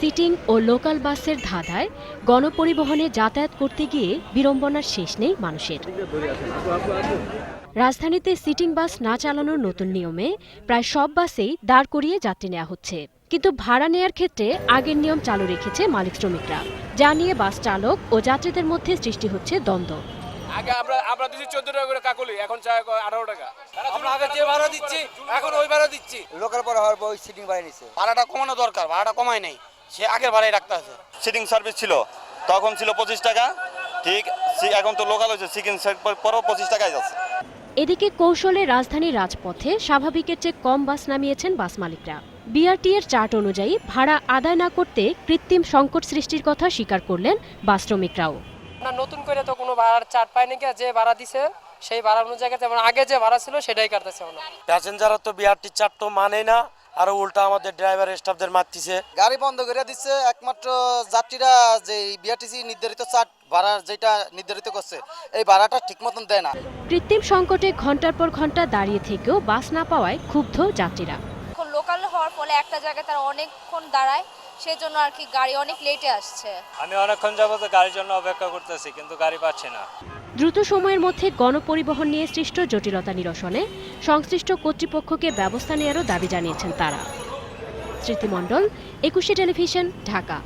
Sitting ও local বাসের ধাঁধায় গণপরিবহনে যাতায়াত করতে গিয়ে বিড়ম্বনার শেষ নেই মানুষের। রাজধানীতে সিটিং বাস না চালানোর নতুন নিয়মে প্রায় সব বাসেই দাঁড় করিয়ে যাত্রী নেওয়া হচ্ছে, কিন্তু ভাড়া নেয়ার ক্ষেত্রে আগের নিয়ম চালু রেখেছে মালিক শ্রমিকরা, যা নিয়ে বাস চালক ও যাত্রীদের মধ্যে সৃষ্টি হচ্ছে দ্বন্দ্ব। আগে আমরা দিচ্ছি 14 টাকা করে কাকুলি, এখন চাই 18 টাকা। আমরা আগে যে ভাড়া দিচ্ছি এখন ওই ভাড়া দিচ্ছি। লোকাল পরে হওয়ার পর সিটিং বাড়িয়ে নিচ্ছে। ভাড়াটা কমানো দরকার, ভাড়াটা কমায় নাই, সে আগের ভাড়াই রাখতে আছে। সিটিং সার্ভিস ছিল তখন ছিল 25 টাকা, ঠিক এখন তো লোকাল হয়েছে, সিটিং পরও 25 টাকায় যাচ্ছে। এদিকে কৌশলে রাজধানীর রাজপথে স্বাভাবিকের চেয়ে কম বাস নামিয়েছেন বাস মালিকরা। বিআরটি এর চার্ট অনুযায়ী ভাড়া আদায় না করতে কৃত্রিম সংকট সৃষ্টির কথা স্বীকার করলেন বাস শ্রমিকরাও। নতুন করে তো কোনো ভাড়ার চার্ট পায়নি, যে ভাড়া দিছে সেই ভাড়া অনুযায়ী যেমন আগে যে ভাড়া ছিল সেটাই কাটতেছে। প্যাসেঞ্জাররা তো বিআরটি চার্ট তো মানে না, আর উল্টা আমাদের ড্রাইভার স্টাফদের মারতিছে। গাড়ি বন্ধ করে দিচ্ছে, একমাত্র যাত্রীরা যে বিআরটিসি নির্ধারিত চার্ট ভাড়া যেটা নির্ধারিত করছে এই ভাড়াটা ঠিক মতন দেয় না। কৃত্রিম সংকটে ঘন্টার পর ঘন্টা দাঁড়িয়ে থেকেও বাস না পাওয়ায় ক্ষুব্ধ যাত্রীরা। এখন লোকাল হওয়ার ফলে একটা জায়গায় তারা অনেকক্ষণ দাঁড়ায়, সেজন্য আর কি গাড়ি অনেক লেটে আসছে। আমি অনেকক্ষণ যাবত গাড়ির জন্য অপেক্ষা করতেছি, কিন্তু গাড়ি পাচ্ছি না। দ্রুত সময়ের মধ্যে গণপরিবহন নিয়ে সৃষ্ট জটিলতা নিরসনে সংশ্লিষ্ট কর্তৃপক্ষকে ব্যবস্থা নেওয়ারও দাবি জানিয়েছেন তারা। স্মৃতি মণ্ডল, 21 টেলিভিশন, ঢাকা।